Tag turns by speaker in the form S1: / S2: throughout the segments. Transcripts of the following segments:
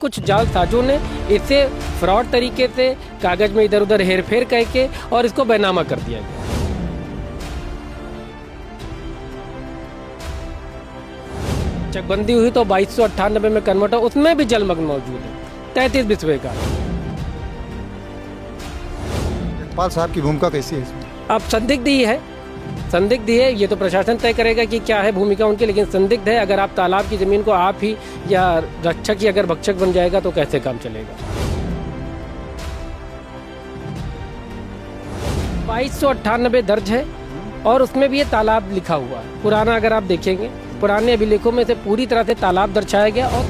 S1: कुछ जालसाजों ने इसे फ्रॉड तरीके से कागज में इधर उधर हेर फेर करके और इसको बैनामा कर दिया गया। चकबंदी हुई तो 2298 में कन्वर्ट हो, उसमें भी जलमग्न मौजूद है 33 बिस्वे का।
S2: पाल साहब की भूमिका कैसी है इसमें?
S1: अब संदिग्ध ही है, संदिग्ध ही है। ये तो प्रशासन तय करेगा कि क्या है भूमिका उनकी, लेकिन संदिग्ध है। अगर आप तालाब की जमीन को आप ही या रक्षक ही अगर भक्षक बन जाएगा तो कैसे काम चलेगा। 2298 दर्ज है और उसमें भी ये तालाब लिखा हुआ है। पुराना अगर आप देखेंगे, पुराने अभिलेखों में से पूरी तरह से तालाब दर्शाया गया। और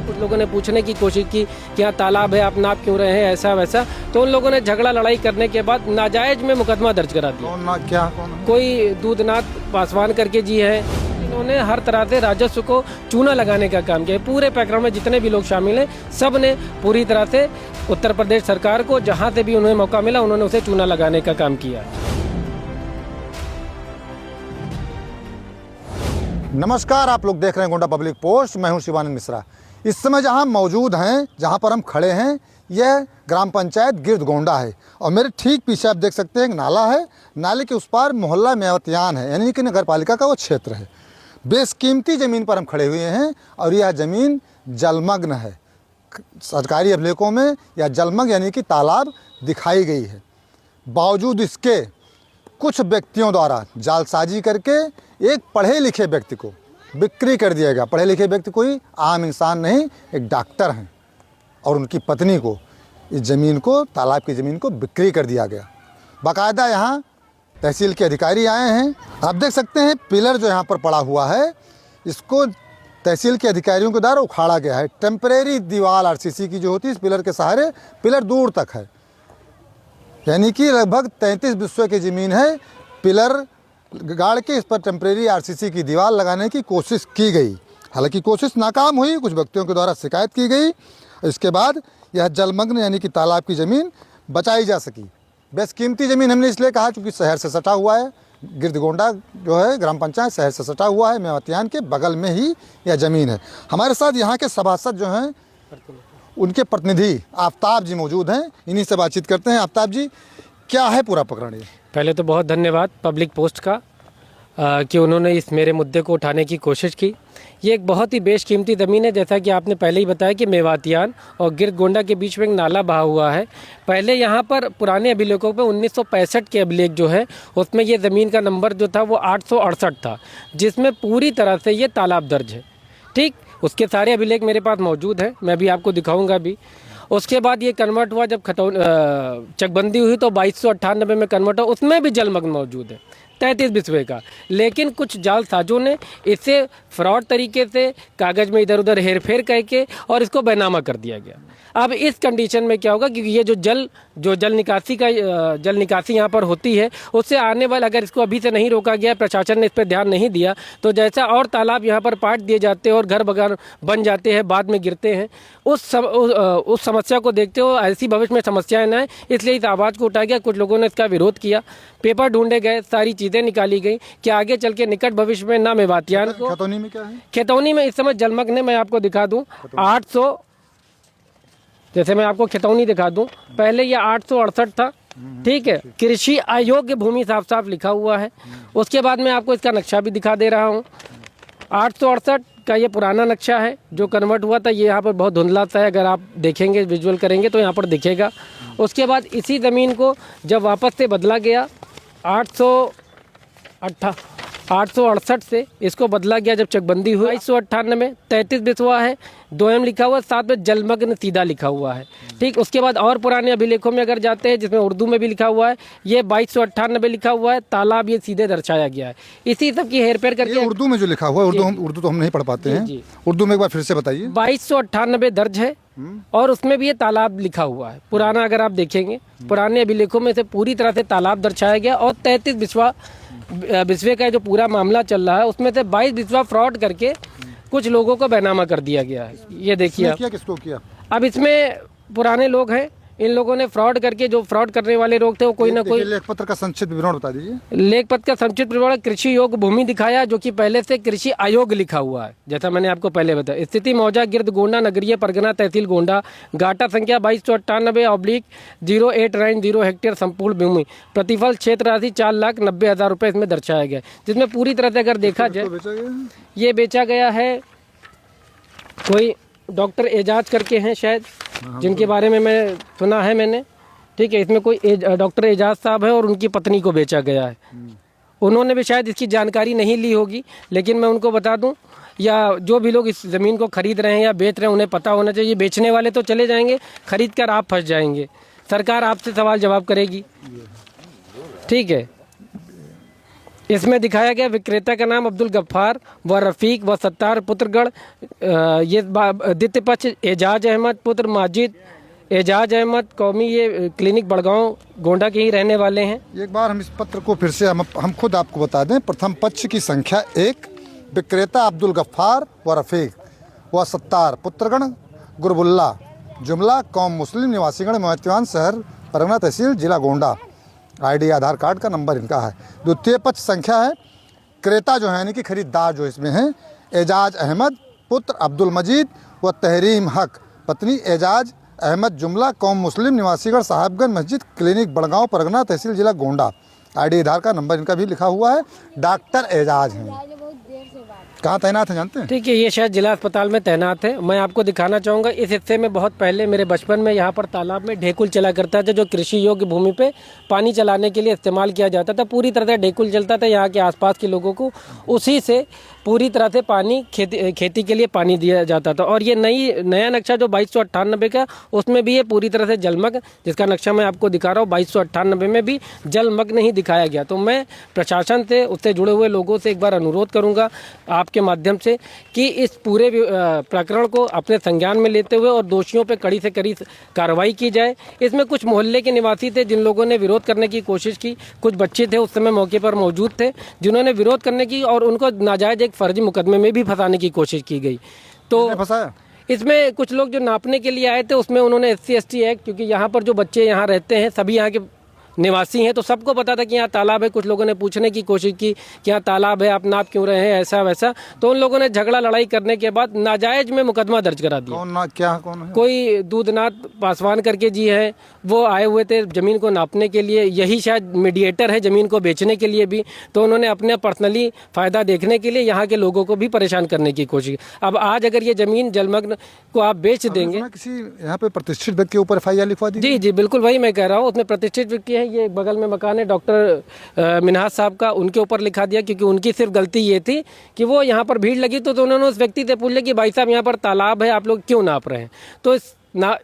S1: कुछ लोगों ने पूछने की कोशिश की क्या तालाब है, आप नाप क्यों रहे हैं, ऐसा वैसा, तो उन लोगों ने झगड़ा लड़ाई करने के बाद नाजायज में मुकदमा दर्ज करा दिया।
S2: कौन है?
S1: कोई दूधनाथ पासवान करके जी है, इन्होंने हर तरह से राजस्व को चूना लगाने का काम किया। पूरे प्रकरण में जितने भी लोग शामिल हैं, सब ने पूरी तरह से उत्तर प्रदेश सरकार को जहां से भी उन्हें मौका मिला उन्होंने उसे चूना लगाने का काम किया।
S2: नमस्कार, आप लोग देख रहे हैं गोंडा पब्लिक पोस्ट। मैं हूं शिवानंद मिश्रा। इस समय जहां मौजूद हैं, जहां पर हम खड़े हैं, यह ग्राम पंचायत गिरद गोंडा है और मेरे ठीक पीछे आप देख सकते हैं एक नाला है। नाले के उस पार मोहल्ला मेवतियान है, यानी कि नगर पालिका का वो क्षेत्र है। बेशकीमती ज़मीन पर हम खड़े हुए हैं और यह ज़मीन जलमग्न है। सरकारी अभिलेखों में यह जलमग्न यानी कि तालाब दिखाई गई है। बावजूद इसके कुछ व्यक्तियों द्वारा जालसाजी करके एक पढ़े लिखे व्यक्ति को बिक्री कर दिया गया। पढ़े लिखे व्यक्ति कोई आम इंसान नहीं, एक डॉक्टर हैं, और उनकी पत्नी को इस ज़मीन को, तालाब की ज़मीन को बिक्री कर दिया गया। बाकायदा यहाँ तहसील के अधिकारी आए हैं। आप देख सकते हैं पिलर जो यहाँ पर पड़ा हुआ है, इसको तहसील के अधिकारियों के द्वारा उखाड़ा गया है। टेम्परेरी दीवार आरसीसी की जो होती है, इस पिलर के सहारे पिलर दूर तक है, यानी कि लगभग 33 बिस्वे की ज़मीन है। पिलर गाड़ के इस पर टेम्परेरी आरसीसी की दीवार लगाने की कोशिश की गई, हालांकि कोशिश नाकाम हुई। कुछ व्यक्तियों के द्वारा शिकायत की गई। इसके बाद यह जलमग्न यानी कि तालाब की ज़मीन बचाई जा सकी। बेशकीमती ज़मीन हमने इसलिए कहा क्योंकि शहर से सटा हुआ है। गिरद गोंडा जो है ग्राम पंचायत शहर से सटा हुआ है। मेवतियान के बगल में ही यह ज़मीन है। हमारे साथ यहाँ के सभासद जो हैं, उनके प्रतिनिधि आफ्ताब जी मौजूद हैं। इन्हीं से बातचीत करते हैं। आफ्ताब जी, क्या है पूरा प्रकरण ये?
S1: पहले तो बहुत धन्यवाद पब्लिक पोस्ट का कि उन्होंने इस मेरे मुद्दे को उठाने की कोशिश की। ये एक बहुत ही बेशकीमती ज़मीन है। जैसा कि आपने पहले ही बताया कि मेवातियान और गिरद गोंडा के बीच में एक नाला बहा हुआ है। पहले यहाँ पर पुराने अभिलेखों पे 1965 के अभिलेख जो है, उसमें ये ज़मीन का नंबर जो था वो 868 था, जिसमें पूरी तरह से ये तालाब दर्ज है। ठीक, उसके सारे अभिलेख मेरे पास मौजूद हैं, मैं भी आपको दिखाऊँगा भी। उसके बाद ये कन्वर्ट हुआ, जब चकबंदी हुई तो 2298 में कन्वर्ट हो, उसमें भी जलमग्न मौजूद है 33 बिस्वे का। लेकिन कुछ जालसाजों ने इसे फ्रॉड तरीके से कागज में इधर उधर हेर फेर करके और इसको बैनामा कर दिया गया। अब इस कंडीशन में क्या होगा, क्योंकि ये जो जल निकासी यहाँ पर होती है, उससे आने वाला, अगर इसको अभी से नहीं रोका गया, प्रशासन ने इस पर ध्यान नहीं दिया, तो जैसा और तालाब यहाँ पर पाट दिए जाते हैं और घर बगान बन जाते हैं, बाद में गिरते हैं, उस समस्या को देखते हो ऐसी भविष्य में समस्याएं न आए, इसलिए इस आवाज़ को उठाया गया। कुछ लोगों ने इसका विरोध किया, पेपर ढूंढे गए, सारी चीज़ें निकाली गई कि आगे चल के निकट भविष्य में ना मेवातियान को।
S2: खतौनी में क्या है?
S1: खतौनी में इस समय जलमग्न है। मैं आपको दिखा दूं 800, जैसे मैं आपको खतौनी दिखा दूं, पहले ये 868 था। ठीक है, कृषि अयोग्य भूमि साफ साफ लिखा हुआ है। उसके बाद मैं आपको इसका नक्शा भी दिखा दे रहा हूँ। 868 का ये पुराना नक्शा है जो कन्वर्ट हुआ था। ये यहाँ पर बहुत धुंधला सा है, अगर आप देखेंगे, विजुअल करेंगे तो यहाँ पर दिखेगा। उसके बाद इसी ज़मीन को जब वापस से बदला गया 868 से इसको बदला गया जब चकबंदी हुई 2298 में 33 बिस्वा है, 2M लिखा हुआ है, साथ में जलमग्न सीधा लिखा हुआ है। ठीक, उसके बाद और पुराने अभिलेखों में अगर जाते हैं, जिसमें उर्दू में भी लिखा हुआ है, ये 2298 लिखा हुआ है, तालाब ये सीधे दर्शाया गया है। इसी सब की हेरफेर करके
S2: उर्दू में जो लिखा हुआ है, उर्दू तो हम नहीं पढ़ पाते हैं, उर्दू में एक बार फिर से बताइए।
S1: 2298 दर्ज है और उसमें भी ये तालाब लिखा हुआ है। पुराना अगर आप देखेंगे, पुराने अभिलेखों में से पूरी तरह से तालाब दर्शाया गया और 33 बिस्वे का जो पूरा मामला चल रहा है, उसमें से 22 बिस्वा फ्रॉड करके कुछ लोगों को बैनामा कर दिया गया है। ये देखिए आप।
S2: किसको किया?
S1: अब इसमें पुराने लोग हैं, इन लोगों ने फ्रॉड करके, जो फ्रॉड करने वाले लोग थे वो कोई ना कोई
S2: लेख पत्र का संक्षिप्त विवरण बता दीजिए।
S1: लेख पत्र का संक्षिप्त विवरण कृषि योग्य भूमि दिखाया, जो कि पहले से कृषि आयोग लिखा हुआ है, जैसा मैंने आपको पहले बताया। स्थिति मौजा गिरद गोंडा नगरीय परगना तहसील गोंडा, गाटा संख्या 2298/089 हेक्टेयर संपूर्ण भूमि, प्रतिफल क्षेत्र राशि 4,90,000 रुपये इसमें दर्शाया गया, जिसमें पूरी तरह से अगर देखा जाए ये बेचा गया है कोई डॉक्टर एजाज करके हैं शायद, जिनके बारे में मैं सुना है मैंने, ठीक है। इसमें कोई डॉक्टर एजाज साहब है और उनकी पत्नी को बेचा गया है। उन्होंने भी शायद इसकी जानकारी नहीं ली होगी, लेकिन मैं उनको बता दूं, या जो भी लोग इस ज़मीन को खरीद रहे हैं या बेच रहे हैं उन्हें पता होना चाहिए। बेचने वाले तो चले जाएंगे, खरीद कर आप फंस जाएंगे, सरकार आपसे सवाल जवाब करेगी, ठीक है। इसमें दिखाया गया विक्रेता का नाम अब्दुल गफ्फार व रफ़ीक व सत्तार पुत्रगढ़, ये द्वितीय पक्ष एजाज अहमद पुत्र माजिद एजाज अहमद कौमी, ये क्लिनिक बड़गांव गोंडा के ही रहने वाले हैं।
S2: एक बार हम इस पत्र को फिर से हम खुद आपको बता दें। प्रथम पक्ष की संख्या 1, विक्रेता अब्दुल गफ्फार व रफ़ीक व सत्तार पुत्रगण गुरबुल्ला, जुमला कौम मुस्लिम निवासीगण मोहतियान शहर परगना तहसील जिला गोंडा, आईडी आधार कार्ड का नंबर इनका है। द्वितीय पक्ष संख्या है, क्रेता जो है यानी कि खरीदार जो इसमें है, एजाज अहमद पुत्र अब्दुल मजीद व तहरीम हक पत्नी एजाज अहमद, जुमला कौम मुस्लिम निवासीगढ़ साहबगंज मस्जिद क्लिनिक बड़गांव परगना तहसील जिला गोंडा, आईडी आधार का नंबर इनका भी लिखा हुआ है। डॉक्टर एजाज हैं, कहाँ तैनात है जानते हैं?
S1: ठीक है, ये शायद जिला अस्पताल में तैनात है। मैं आपको दिखाना चाहूँगा, इस हिस्से में बहुत पहले मेरे बचपन में यहाँ पर तालाब में ढेकुल चला करता था, जो कृषि योग्य भूमि पे पानी चलाने के लिए इस्तेमाल किया जाता था। पूरी तरह से ढेकुल चलता था, यहाँ के आसपास के लोगों को उसी से पूरी तरह से पानी खेती के लिए पानी दिया जाता था। और ये नया नक्शा जो 2298 का, उसमें भी ये पूरी तरह से जलमग्न, जिसका नक्शा मैं आपको दिखा रहा हूँ 2298 में भी जलमग्न ही दिखाया गया। तो मैं प्रशासन से, उससे जुड़े हुए लोगों से एक बार अनुरोध करूँगा आपके माध्यम से कि इस पूरे प्रकरण को अपने संज्ञान में लेते हुए और दोषियों पर कड़ी से कड़ी कार्रवाई की जाए। इसमें कुछ मोहल्ले के निवासी थे जिन लोगों ने विरोध करने की कोशिश की, कुछ बच्चे थे उस समय मौके पर मौजूद थे जिन्होंने विरोध करने की, और उनको नाजायज एक फर्जी मुकदमे में भी फंसाने की कोशिश की गई। तो
S2: फंसाया
S1: इसमें कुछ लोग जो नापने के लिए आए थे, उसमें उन्होंने SC/ST एक्ट, क्योंकि यहाँ पर जो बच्चे यहाँ रहते हैं सभी यहाँ के निवासी हैं, तो सबको पता था कि यहाँ तालाब है। कुछ लोगों ने पूछने की कोशिश की कि यहाँ तालाब है, आप नाप क्यों रहे हैं, ऐसा वैसा। तो उन लोगों ने झगड़ा लड़ाई करने के बाद नाजायज में मुकदमा दर्ज करा दिया।
S2: कौन है?
S1: कोई दूधनाथ पासवान करके जी है, वो आए हुए थे ज़मीन को नापने के लिए, यही शायद मीडिएटर है ज़मीन को बेचने के लिए भी। तो उन्होंने अपने पर्सनली फ़ायदा देखने के लिए यहाँ के लोगों को भी परेशान करने की कोशिश। अब आज अगर ये ज़मीन जलमग्न को आप बेच देंगे,
S2: किसी यहाँ पे प्रतिष्ठित व्यक्ति के ऊपर FIR लिखवा दी।
S1: जी बिल्कुल, वही मैं कह रहा हूँ। उसमें प्रतिष्ठित व्यक्ति है, ये बगल में मकान है डॉक्टर मिन्हाज साहब का, उनके ऊपर लिखा दिया, क्योंकि उनकी सिर्फ गलती ये थी कि वो यहाँ पर भीड़ लगी तो उन्होंने उस व्यक्ति से पूछ लिया कि भाई साहब यहाँ पर तालाब है, आप लोग क्यों नाप रहे हैं। तो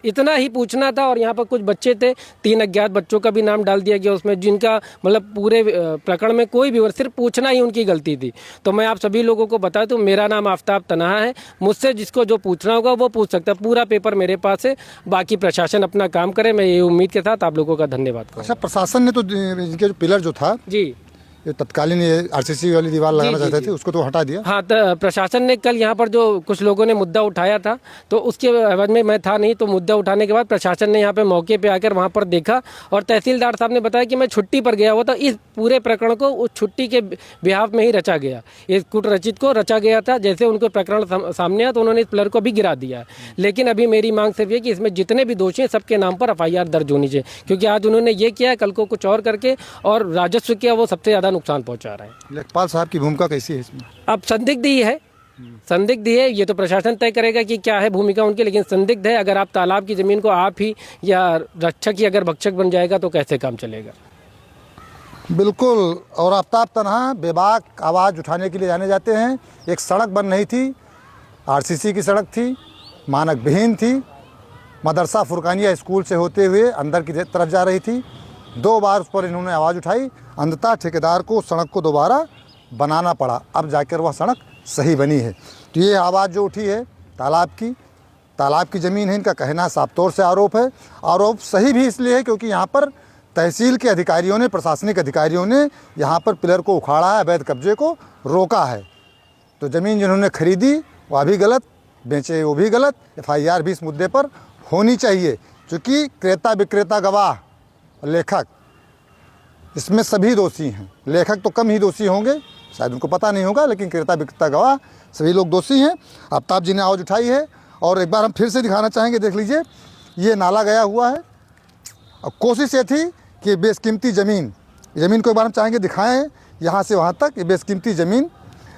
S1: इतना ही पूछना था। और यहाँ पर कुछ बच्चे थे, 3 अज्ञात बच्चों का भी नाम डाल दिया गया उसमें, जिनका मतलब पूरे प्रकरण में कोई भी, सिर्फ पूछना ही उनकी गलती थी। तो मैं आप सभी लोगों को बता दूं, मेरा नाम आफ्ताब तनहा है, मुझसे जिसको जो पूछना होगा वो पूछ सकता है। पूरा पेपर मेरे पास है, बाकी प्रशासन अपना काम करे, मैं ये उम्मीद के साथ आप लोगों का धन्यवाद करूँ।
S2: अच्छा, प्रशासन ने तो इनके जो पिलर जो था
S1: जी,
S2: ये तत्कालीन RCC वाली दीवार लगाना चाहते थे, उसको तो हटा दिया।
S1: हाँ, तो प्रशासन ने कल यहाँ पर जो कुछ लोगों ने मुद्दा उठाया था, तो उसके एवज में मैं था नहीं, तो मुद्दा उठाने के बाद प्रशासन ने यहाँ पे मौके पे आकर वहाँ पर देखा, और तहसीलदार साहब ने बताया कि मैं छुट्टी पर गया हुआ था। इस पूरे प्रकरण को उस छुट्टी के बिहाफ में ही रचा गया, इस कुटरचित को रचा गया था। जैसे उनको प्रकरण सामने आया तो उन्होंने इस पिलर को भी गिरा दिया है। लेकिन अभी मेरी मांग सिर्फ ये कि इसमें जितने भी दोषी हैं सबके नाम पर FIR दर्ज होनी चाहिए, क्योंकि आज उन्होंने ये किया, कल को कुछ और करके और राजस्व किया, वो सबसे ज़्यादा नुकसान पहुँचा रहे हैं।
S2: लेखपाल साहब की भूमिका कैसी है इसमें?
S1: अब संदिग्ध ही है, संदिग्ध है, ये तो प्रशासन तय करेगा कि क्या है भूमिका उनकी, लेकिन संदिग्ध है। अगर आप तालाब की ज़मीन को आप ही या रक्षक ही अगर भक्षक बन जाएगा तो कैसे काम चलेगा।
S2: बिल्कुल। और आफ्ताब तनहा बेबाक आवाज़ उठाने के लिए जाने जाते हैं। एक सड़क बन रही थी, RCC की सड़क थी, मानक विहीन थी, मदरसा फुरकानिया स्कूल से होते हुए अंदर की तरफ जा रही थी। 2 बार उस पर इन्होंने आवाज़ उठाई, अंततः ठेकेदार को सड़क को दोबारा बनाना पड़ा, अब जाकर वह सड़क सही बनी है। तो ये आवाज़ जो उठी है तालाब की ज़मीन है, इनका कहना साफ तौर से आरोप है। आरोप सही भी इसलिए है क्योंकि यहाँ पर तहसील के अधिकारियों ने, प्रशासनिक अधिकारियों ने यहाँ पर पिलर को उखाड़ा है, अवैध कब्जे को रोका है। तो ज़मीन जिन्होंने खरीदी वह भी गलत, बेचे वो भी गलत। FIR भी इस मुद्दे पर होनी चाहिए। चूँकि क्रेता विक्रेता गवाह और लेखक इसमें सभी दोषी हैं। लेखक तो कम ही दोषी होंगे, शायद उनको पता नहीं होगा, लेकिन क्रेता विक्रेता गवाह सभी लोग दोषी हैं। आफ्ताब जी ने आवाज़ उठाई है और एक बार हम फिर से दिखाना चाहेंगे। देख लीजिए, ये नाला गया हुआ है और कोशिश ये थी कि बेशकीमती ज़मीन को एक बार हम चाहेंगे दिखाएं, यहाँ से वहाँ तक ये बेशकीमती ज़मीन।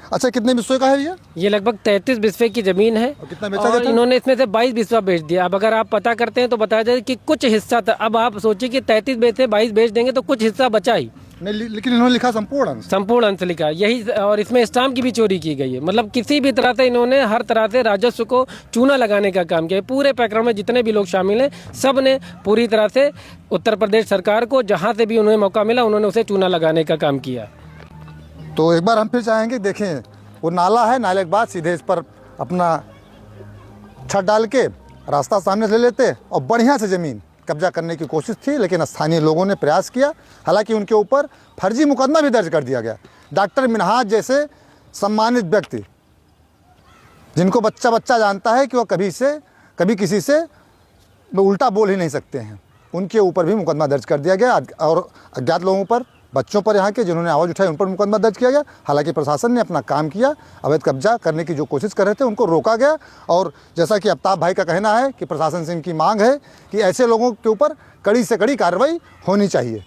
S2: अच्छा, कितने बिस्वे का है भैया?
S1: ये लगभग 33 बिस्वे की ज़मीन है
S2: और कितना बेचा
S1: और
S2: गया था?
S1: इन्होंने इसमें से 22 बिस्वा बेच दिया। अब अगर आप पता करते हैं तो बताया जाए कि कुछ हिस्सा था। अब आप सोचिए कि 33 बेचे 22 बेच देंगे तो कुछ हिस्सा बचा ही।
S2: नहीं, लेकिन इन्होंने लिखा संपूर्ण अंश।
S1: संपूर्ण अंश लिखा यही, और इसमें स्टाम्प की भी चोरी की गई है। मतलब किसी भी तरह से इन्होंने हर तरह से राजस्व को चूना लगाने का काम किया है। पूरे प्रकरण में जितने भी लोग शामिल हैं, सब ने पूरी तरह से उत्तर प्रदेश सरकार को जहां से भी उन्हें मौका मिला उन्होंने उसे चूना लगाने का काम किया।
S2: तो एक बार हम फिर चाहेंगे, देखें वो नाला है, नाले के बाद सीधे इस पर अपना छत डाल के रास्ता सामने से ले लेते और बढ़िया से ज़मीन कब्जा करने की कोशिश थी, लेकिन स्थानीय लोगों ने प्रयास किया। हालांकि उनके ऊपर फर्जी मुकदमा भी दर्ज कर दिया गया। डॉक्टर मिन्हाज जैसे सम्मानित व्यक्ति, जिनको बच्चा बच्चा जानता है कि वह कभी किसी से उल्टा बोल ही नहीं सकते हैं, उनके ऊपर भी मुकदमा दर्ज कर दिया गया और अज्ञात लोगों पर, बच्चों पर यहाँ के जिन्होंने आवाज़ उठाई उन पर मुकदमा दर्ज किया गया। हालांकि प्रशासन ने अपना काम किया, अवैध कब्जा करने की जो कोशिश कर रहे थे उनको रोका गया। और जैसा कि आफ्ताब भाई का कहना है कि प्रशासन से इनकी मांग है कि ऐसे लोगों के ऊपर कड़ी से कड़ी कार्रवाई होनी चाहिए।